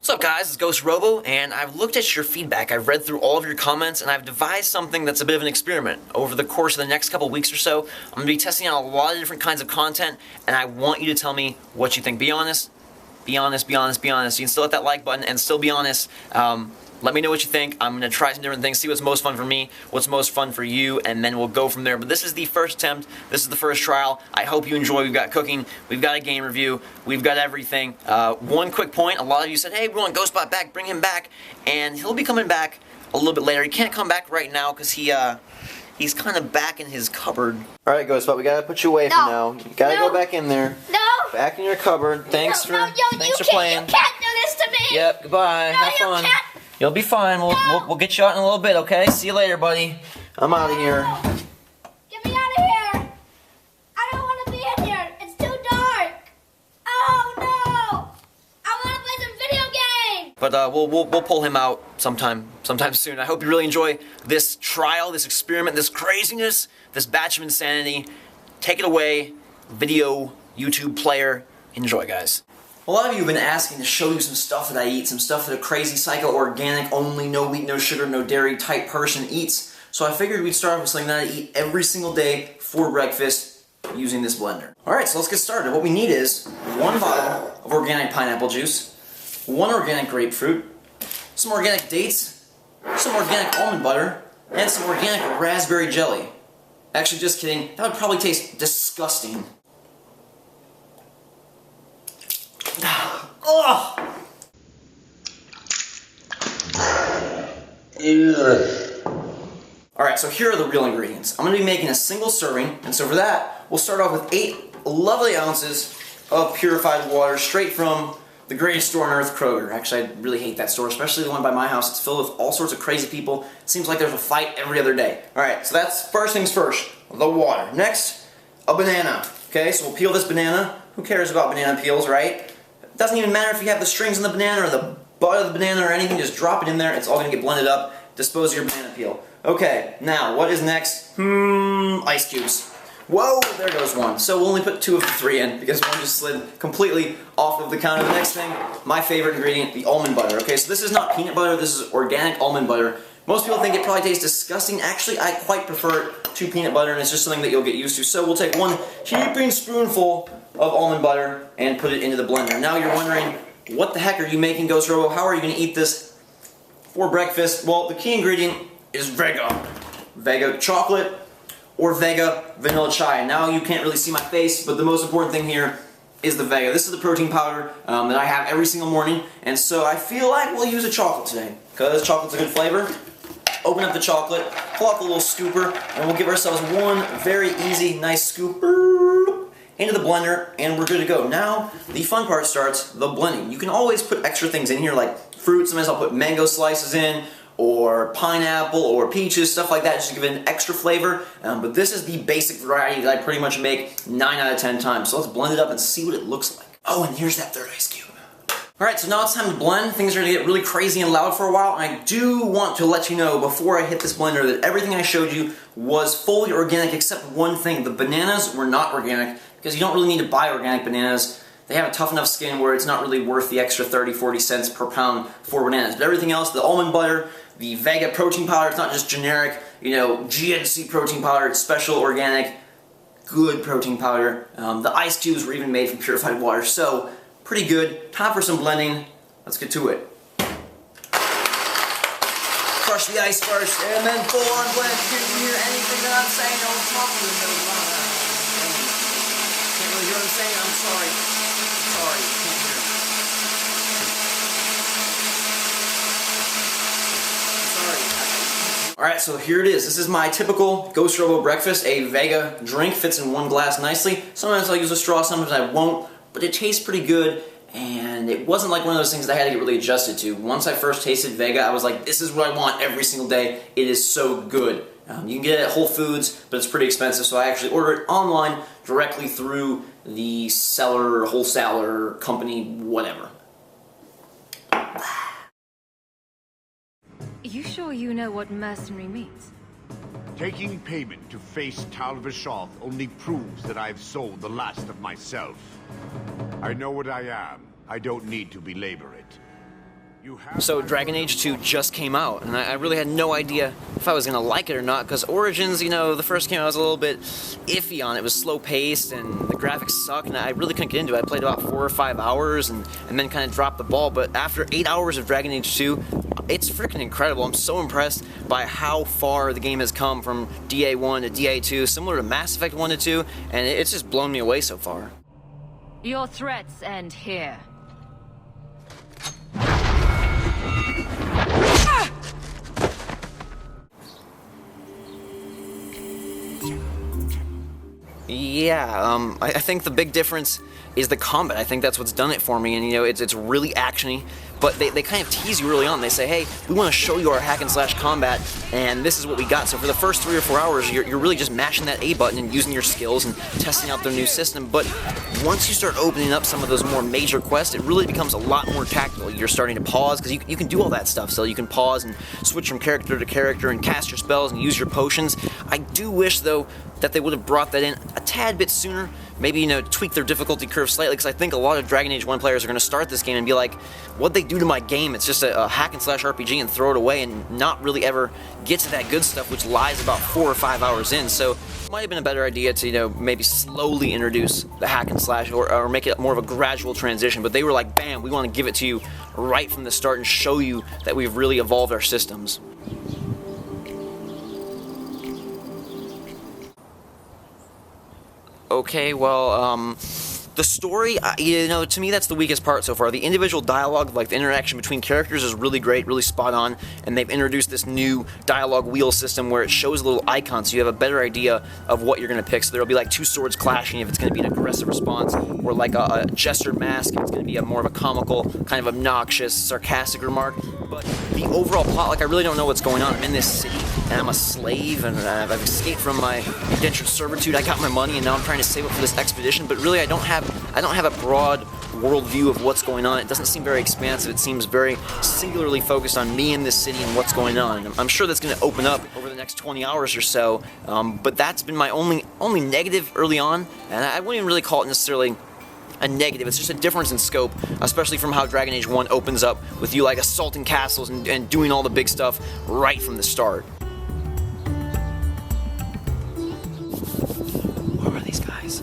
What's up guys, it's GhostRobo, and I've looked at your feedback, I've read through all of your comments, and I've devised something that's a bit of an experiment. Over the course of the next couple weeks or so, I'm going to be testing out a lot of different kinds of content, and I want you to tell me what you think. Be honest, be honest, be honest, be honest. You can still hit that like button and still be honest. Let me know what you think. I'm going to try some different things, see what's most fun for me, what's most fun for you, and then we'll go from there. But this is the first attempt. This is the first trial. I hope you enjoy. We've got cooking. We've got a game review. We've got everything. One quick point. A lot of you said, hey, we want Ghostbot back. Bring him back. And he'll be coming back a little bit later. He can't come back right now because he's kind of back in his cupboard. All right, Ghostbot, we got to put you away for now. You got to go back in there. No. Back in your cupboard. Thanks for playing. You can't do this to me. Yep, goodbye. No, have fun. You can't. You'll be fine. We'll get you out in a little bit, okay? See you later, buddy. I'm out of here. Get me out of here. I don't want to be in here. It's too dark. Oh, no. I want to play some video games. But we'll pull him out sometime soon. I hope you really enjoy this trial, this experiment, this craziness, this batch of insanity. Take it away, video, YouTube player. Enjoy, guys. A lot of you have been asking to show you some stuff that I eat, some stuff that a crazy, psycho, organic, only, no wheat, no sugar, no dairy type person eats. So I figured we'd start with something that I eat every single day for breakfast using this blender. Alright, so let's get started. What we need is one bottle of organic pineapple juice, one organic grapefruit, some organic dates, some organic almond butter, and some organic raspberry jelly. Actually, just kidding. That would probably taste disgusting. Ugh. Alright, so here are the real ingredients. I'm going to be making a single serving, and so for that, we'll start off with 8 lovely ounces of purified water straight from the greatest store on earth, Kroger. Actually, I really hate that store, especially the one by my house. It's filled with all sorts of crazy people. It seems like there's a fight every other day. Alright, so that's first things first, the water. Next, a banana. Okay, so we'll peel this banana. Who cares about banana peels, right? It doesn't even matter if you have the strings in the banana or the butt of the banana or anything, just drop it in there, it's all going to get blended up. Dispose of your banana peel. Okay, now, what is next? Ice cubes. Whoa, there goes one. So we'll only put 2 of the 3 in because one just slid completely off of the counter. The next thing, my favorite ingredient, the almond butter. Okay, so this is not peanut butter, this is organic almond butter. Most people think it probably tastes disgusting. Actually, I quite prefer it to peanut butter, and it's just something that you'll get used to. So we'll take 1 heaping spoonful of almond butter and put it into the blender. Now you're wondering, what the heck are you making, GhostRobo? How are you going to eat this for breakfast? Well, the key ingredient is Vega. Vega chocolate or Vega vanilla chai. Now you can't really see my face, but the most important thing here is the Vega. This is the protein powder that I have every single morning, and so I feel like we'll use a chocolate today because chocolate's a good flavor. Open up the chocolate, pull out the little scooper, and we'll give ourselves one very easy, nice scoop into the blender, and we're good to go. Now, the fun part starts, the blending. You can always put extra things in here, like fruit. Sometimes I'll put mango slices in, or pineapple, or peaches, stuff like that, just to give it an extra flavor. But this is the basic variety that I pretty much make 9 out of 10 times. So let's blend it up and see what it looks like. Oh, and here's that third ice cube. Alright, so now it's time to blend. Things are going to get really crazy and loud for a while, and I do want to let you know before I hit this blender that everything I showed you was fully organic except one thing. The bananas were not organic because you don't really need to buy organic bananas. They have a tough enough skin where it's not really worth the extra 30-40 cents per pound for bananas. But everything else, the almond butter, the Vega protein powder, it's not just generic, GNC protein powder, it's special, organic, good protein powder. The ice cubes were even made from purified water, so pretty good. Time for some blending. Let's get to it. Crush the ice first, and then full on blend. You can't hear anything that I'm saying. No one's talking to me. Can't really hear what I'm saying. I'm sorry. Sorry. Can't hear. I'm sorry. Alright, so here it is. This is my typical GhostRobo breakfast. A Vega drink fits in one glass nicely. Sometimes I'll use a straw, sometimes I won't. But it tastes pretty good, and it wasn't like one of those things that I had to get really adjusted to. Once I first tasted Vega, I was like, this is what I want every single day. It is so good. You can get it at Whole Foods, but it's pretty expensive, so I actually order it online directly through the seller, wholesaler, company, whatever. You sure you know what mercenary means? Taking payment to face Tal Vishoth only proves that I've sold the last of myself. I know what I am. I don't need to belabor it. So Dragon Age 2 just came out, and I really had no idea if I was going to like it or not, because Origins, you know, the first game I was a little bit iffy on. It was slow-paced, and the graphics sucked, and I really couldn't get into it. I played about 4 or 5 hours, and then kind of dropped the ball, but after 8 hours of Dragon Age 2, it's freaking incredible. I'm so impressed by how far the game has come from DA1 to DA2, similar to Mass Effect 1 to 2, and it's just blown me away so far. Your threats end here. Yeah, I think the big difference is the combat. I think that's what's done it for me, and you know, it's really actiony, but they kind of tease you early on. They say, hey, we want to show you our hack and slash combat, and this is what we got. So for the first 3 or 4 hours, you're really just mashing that A button and using your skills and testing out their new system. But once you start opening up some of those more major quests, it really becomes a lot more tactical. You're starting to pause, because you can do all that stuff. So you can pause and switch from character to character and cast your spells and use your potions. I do wish, though, that they would have brought that in a tad bit sooner. Maybe, you know, tweak their difficulty curve slightly, because I think a lot of Dragon Age 1 players are going to start this game and be like, what'd they do to my game? It's just a hack and slash RPG, and throw it away and not really ever get to that good stuff, which lies about 4 or 5 hours in. So it might have been a better idea to, you know, maybe slowly introduce the hack and slash, or make it more of a gradual transition. But they were like, bam, we want to give it to you right from the start and show you that we've really evolved our systems. Okay, well, the story, you know, to me that's the weakest part so far. The individual dialogue, like the interaction between characters, is really great, really spot on, and they've introduced this new dialogue wheel system where it shows little icons so you have a better idea of what you're going to pick. So there'll be like 2 swords clashing if it's going to be an aggressive response, or like a jester mask if it's going to be a more of a comical, kind of obnoxious, sarcastic remark. But the overall plot, like, I really don't know what's going on. I'm in this city, and I'm a slave, and I've escaped from my indentured servitude. I got my money, and now I'm trying to save up for this expedition, but really I don't have a broad worldview of what's going on. It doesn't seem very expansive. It seems very singularly focused on me in this city and what's going on. I'm sure that's going to open up over the next 20 hours or so, but that's been my only negative early on, and I wouldn't even really call it necessarily a negative. It's just a difference in scope, especially from how Dragon Age 1 opens up with you like assaulting castles and doing all the big stuff right from the start. What are these guys?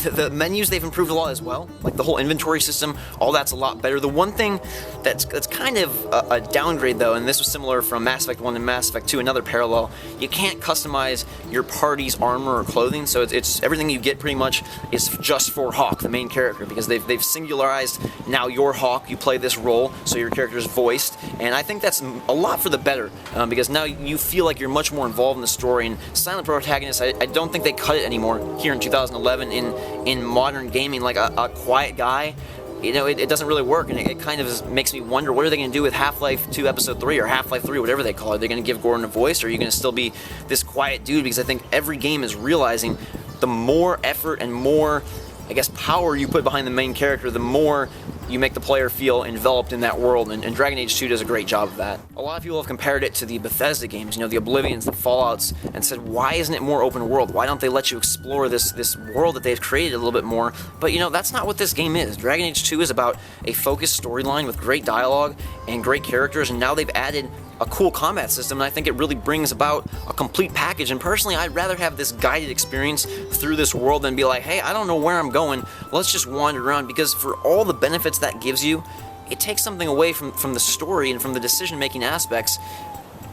The menus, they've improved a lot as well. Like the whole inventory system, all that's a lot better. The one thing that's kind of a downgrade, though, and this was similar from Mass Effect 1 and Mass Effect 2, another parallel, you can't customize your party's armor or clothing, so it's everything you get pretty much is just for Hawk, the main character, because they've singularized now your Hawk, you play this role, so your character is voiced, and I think that's a lot for the better, because now you feel like you're much more involved in the story, and silent protagonists, I don't think they cut it anymore here in 2011 in modern gaming. Like a quiet guy, you know, it doesn't really work, and it kind of makes me wonder, what are they going to do with Half-Life 2 Episode 3 or Half-Life 3, whatever they call it? Are they going to give Gordon a voice, or are you going to still be this quiet dude? Because I think every game is realizing the more effort and more, I guess, power you put behind the main character, the more you make the player feel enveloped in that world, and Dragon Age 2 does a great job of that. A lot of people have compared it to the Bethesda games, you know, the Oblivions, the Fallouts, and said, why isn't it more open world? Why don't they let you explore this world that they've created a little bit more? But, you know, that's not what this game is. Dragon Age 2 is about a focused storyline with great dialogue and great characters, and now they've added a cool combat system, and I think it really brings about a complete package. And personally, I'd rather have this guided experience through this world than be like, hey, I don't know where I'm going, let's just wander around, because for all the benefits that gives you, it takes something away from the story and from the decision-making aspects,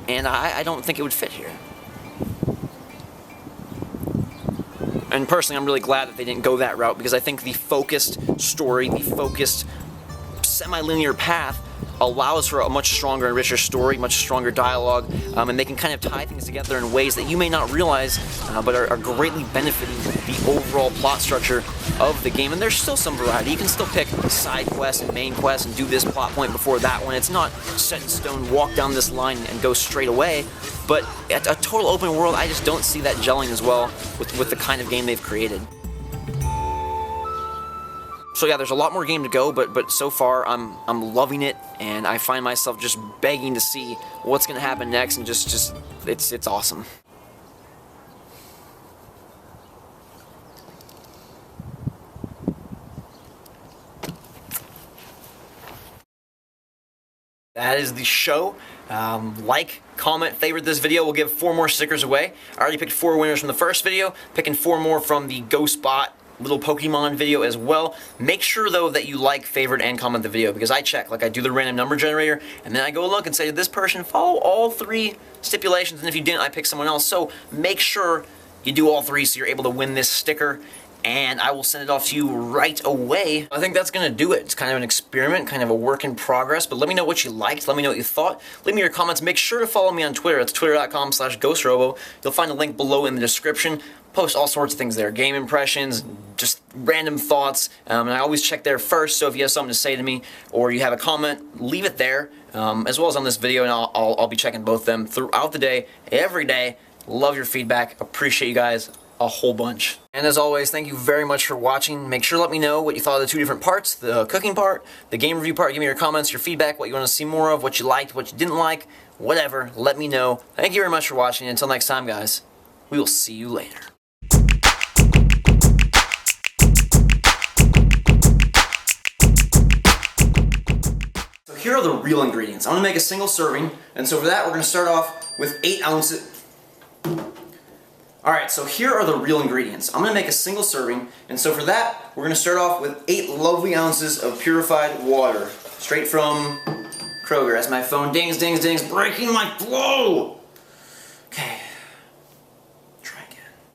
and I don't think it would fit here. And personally, I'm really glad that they didn't go that route, because I think the focused story, the focused semi-linear path allows for a much stronger and richer story, much stronger dialogue, and they can kind of tie things together in ways that you may not realize, but are greatly benefiting the overall plot structure of the game. And there's still some variety. You can still pick side quests and main quests and do this plot point before that one. It's not set in stone, walk down this line and go straight away, but at a total open world, I just don't see that gelling as well with the kind of game they've created. So yeah, there's a lot more game to go, but so far I'm loving it, and I find myself just begging to see what's gonna happen next, and just it's awesome. That is the show. Like, comment, favorite this video. We'll give 4 more stickers away. I already picked 4 winners from the first video, picking 4 more from the GhostBot little Pokemon video as well. Make sure though that you like, favorite, and comment the video, because I check, like I do the random number generator, and then I go look and say, did this person follow all 3 stipulations? And if you didn't, I pick someone else. So make sure you do all 3 so you're able to win this sticker, and I will send it off to you right away. I think that's gonna do it. It's kind of an experiment, kind of a work in progress, but let me know what you liked, let me know what you thought. Leave me your comments. Make sure to follow me on Twitter. It's twitter.com/GhostRobo. You'll find a link below in the description. Post all sorts of things there, game impressions, just random thoughts, and I always check there first, so if you have something to say to me or you have a comment, leave it there, as well as on this video, and I'll be checking both of them throughout the day, every day. Love your feedback, appreciate you guys a whole bunch. And as always, thank you very much for watching. Make sure to let me know what you thought of the 2 different parts, the cooking part, the game review part. Give me your comments, your feedback, what you want to see more of, what you liked, what you didn't like, whatever. Let me know. Thank you very much for watching. Until next time, guys, we will see you later. So here are the real ingredients. I'm going to make a single serving, and so for that we're going to start off with 8 ounces. Alright, so here are the real ingredients. I'm going to make a single serving, and so for that, we're going to start off with 8 lovely ounces of purified water, straight from Kroger. As my phone dings, dings, dings, breaking my flow! Okay.